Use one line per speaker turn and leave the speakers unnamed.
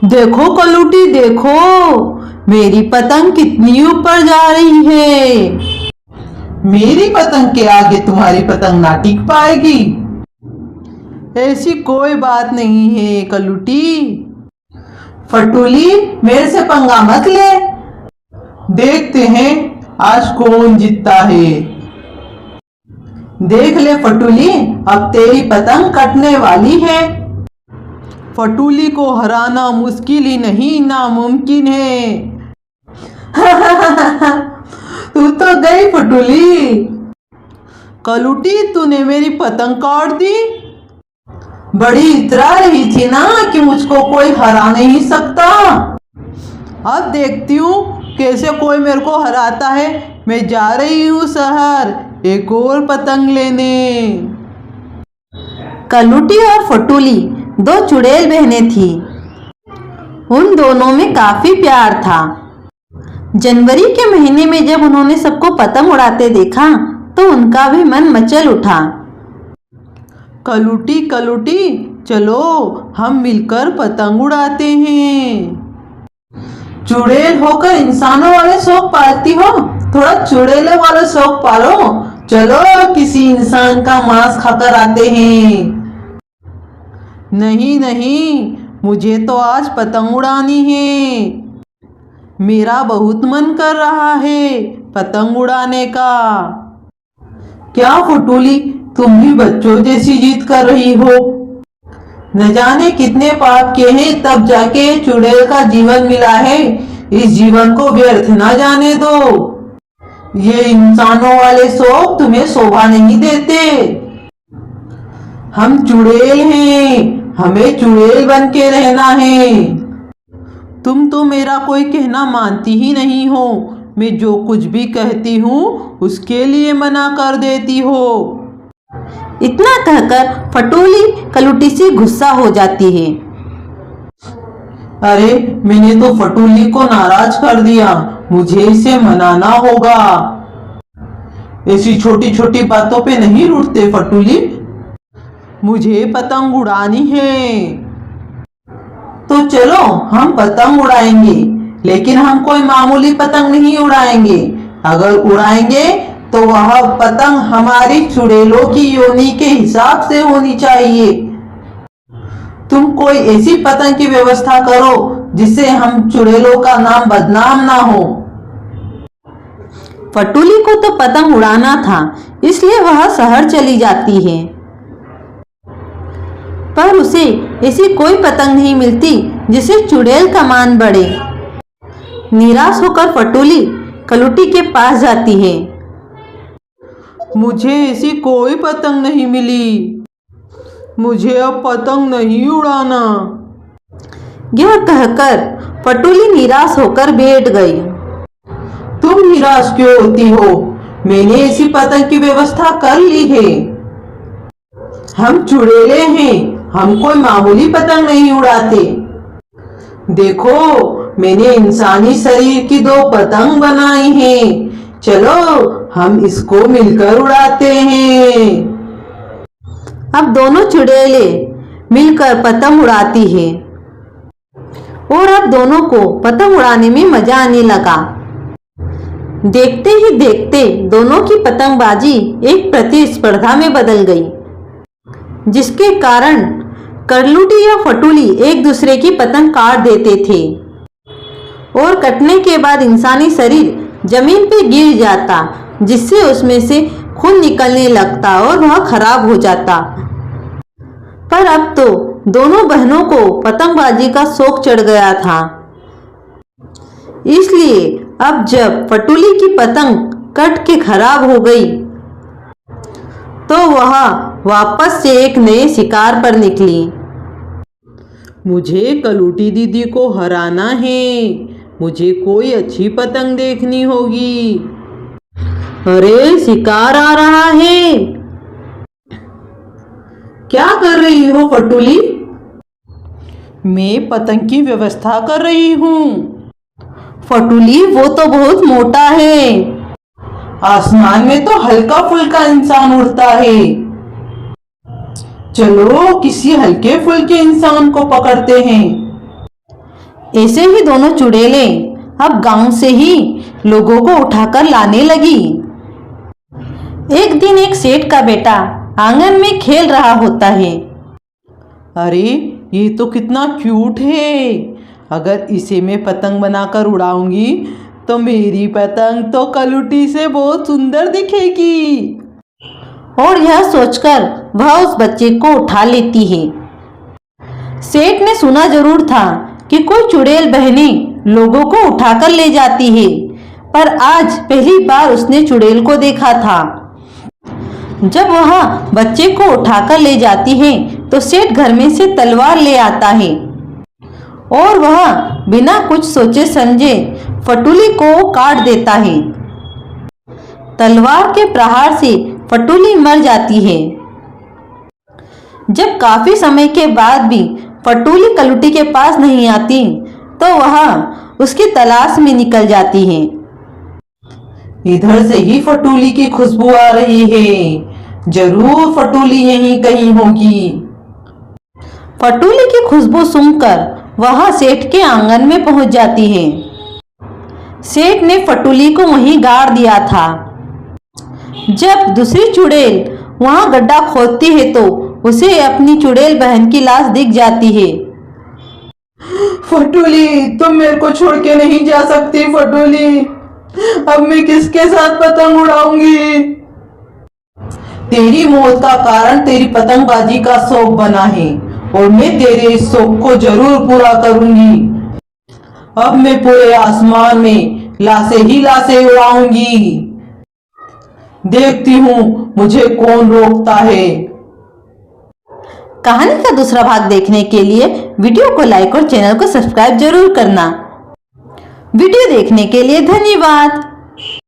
देखो कलूटी देखो, मेरी पतंग कितनी ऊपर जा रही है।
मेरी पतंग के आगे तुम्हारी पतंग ना टिक पाएगी।
ऐसी कोई बात नहीं है कलूटी।
फटूली, मेरे से पंगा मत ले। देखते हैं आज कौन जीतता है। देख ले फटूली, अब तेरी पतंग कटने वाली है।
फटूली को हराना मुश्किल ही नहीं नामुमकिन है।
तू तो गई फटूली।
कलूटी तूने मेरी पतंग काट दी।
बड़ी इतरा रही थी ना कि मुझको कोई हरा नहीं सकता।
अब देखती हूँ कैसे कोई मेरे को हराता है। मैं जा रही हूँ शहर एक और पतंग लेने।
कलूटी और फटूली दो चुड़ैल बहनें थी। उन दोनों में काफी प्यार था। जनवरी के महीने में जब उन्होंने सबको पतंग उड़ाते देखा तो उनका भी मन मचल उठा।
कलूटी कलूटी चलो हम मिलकर पतंग उड़ाते हैं।
चुड़ैल होकर इंसानों वाले शौक पालती हो, थोड़ा चुड़ैलों वाले शौक पालो। चलो किसी इंसान का मांस खाकर आते हैं।
नहीं नहीं, मुझे तो आज पतंग उड़ानी है। मेरा बहुत मन कर रहा है पतंग उड़ाने का।
क्या फटूली, तुम भी बच्चों जैसी जिद कर रही हो। न जाने कितने पाप किए हैं तब जाके चुड़ैल का जीवन मिला है। इस जीवन को व्यर्थ ना जाने दो। ये इंसानों वाले शौक तुम्हें शोभा नहीं देते। हम चुड़ैल हैं, हमें चुड़ैल बन के रहना है।
तुम तो मेरा कोई कहना मानती ही नहीं हो। मैं जो कुछ भी कहती हूँ उसके लिए मना कर देती हो।
इतना कहकर फटूली कलूटी से गुस्सा हो जाती है।
अरे मैंने तो फटूली को नाराज कर दिया, मुझे इसे मनाना होगा। ऐसी छोटी छोटी बातों पे नहीं रूठते फटूली।
मुझे पतंग उड़ानी है।
तो चलो हम पतंग उड़ाएंगे, लेकिन हम कोई मामूली पतंग नहीं उड़ाएंगे। अगर उड़ाएंगे तो वह पतंग हमारी चुड़ैलों की योनि के हिसाब से होनी चाहिए। तुम कोई ऐसी पतंग की व्यवस्था करो जिससे हम चुड़ैलों का नाम बदनाम ना हो।
फटूली को तो पतंग उड़ाना था, इसलिए वह शहर चली जाती है। पर उसे ऐसी कोई पतंग नहीं मिलती जिसे चुड़ैल का मान बढ़े। निराश होकर फटूली कलूटी के पास जाती है।
मुझे ऐसी कोई पतंग नहीं मिली। मुझे अब पतंग नहीं उड़ाना।
यह कहकर फटूली निराश होकर बैठ गई।
तुम निराश क्यों होती हो? मैंने ऐसी पतंग की व्यवस्था कर ली है। हम चुड़ैले हैं, हम कोई मामूली पतंग नहीं उड़ाते। देखो मैंने इंसानी शरीर की दो पतंग बनाई हैं। चलो हम इसको मिलकर उड़ाते हैं।
अब दोनों चुड़ैले मिलकर पतंग उड़ाती है और अब दोनों को पतंग उड़ाने में मजा आने लगा। देखते ही देखते दोनों की पतंगबाजी एक प्रतिस्पर्धा में बदल गई, जिसके कारण कलूटी या फटूली एक दूसरे की पतंग काट देते थे और कटने के बाद इंसानी शरीर जमीन पे गिर जाता, जिससे उसमें से खून निकलने लगता और वह खराब हो जाता। पर अब तो दोनों बहनों को पतंगबाजी का शौक चढ़ गया था, इसलिए अब जब फटूली की पतंग कट के खराब हो गई तो वह वापस से एक नए शिकार पर निकली।
मुझे कलूटी दीदी को हराना है। मुझे कोई अच्छी पतंग देखनी होगी।
अरे शिकार आ रहा है।
क्या कर रही हो फटूली?
मैं पतंग की व्यवस्था कर रही हूँ।
फटूली वो तो बहुत मोटा है।
आसमान में तो हल्का फुल्का इंसान उड़ता है। चलो किसी हल्के फुल्के इंसान को पकड़ते हैं।
ऐसे ही दोनों चुड़ैले अब गांव से ही लोगों को उठाकर लाने लगी। एक दिन एक सेठ का बेटा आंगन में खेल रहा होता है।
अरे ये तो कितना क्यूट है, अगर इसे मैं पतंग बनाकर उड़ाऊंगी तो मेरी पतंग तो कलुटी से बहुत सुंदर दिखेगी।
और यह सोचकर वह उस बच्चे को उठा लेती है। सेठ ने सुना जरूर था कि कोई चुड़ैल बहनें लोगों को उठाकर ले जाती है, पर आज पहली बार उसने चुड़ैल को देखा था। जब वह बच्चे को उठाकर ले जाती है तो सेठ घर में से तलवार ले आता है और वह बिना कुछ सोचे समझे फटूली को काट देता है। तलवार के प्रहार से फटूली मर जाती है। जब काफी समय के बाद भी फटूली कलुटी के पास नहीं आती तो वह उसकी तलाश में निकल जाती है।
इधर से ही फटूली की खुशबू आ रही है, जरूर फटूली यहीं कहीं होगी।
फटूली की खुशबू सूंघकर वह सेठ के आंगन में पहुंच जाती है। सेठ ने फटूली को वहीं गाड़ दिया था। जब दूसरी चुड़ैल वहां गड्ढा खोदती है तो उसे अपनी चुड़ैल बहन की लाश दिख जाती है।
फटूली, तुम मेरे को छोड़ के नहीं जा सकती फटूली, अब मैं किसके साथ पतंग उड़ाऊंगी? तेरी मौत का कारण तेरी पतंगबाजी का शौक बना है और मैं तेरे इस शौक को जरूर पूरा करूंगी। अब मैं पूरे आसमान में लाशें ही लाशें उड़ाऊंगी। देखती हूँ मुझे कौन रोकता है।
कहानी का दूसरा भाग देखने के लिए वीडियो को लाइक और चैनल को सब्सक्राइब जरूर करना। वीडियो देखने के लिए धन्यवाद।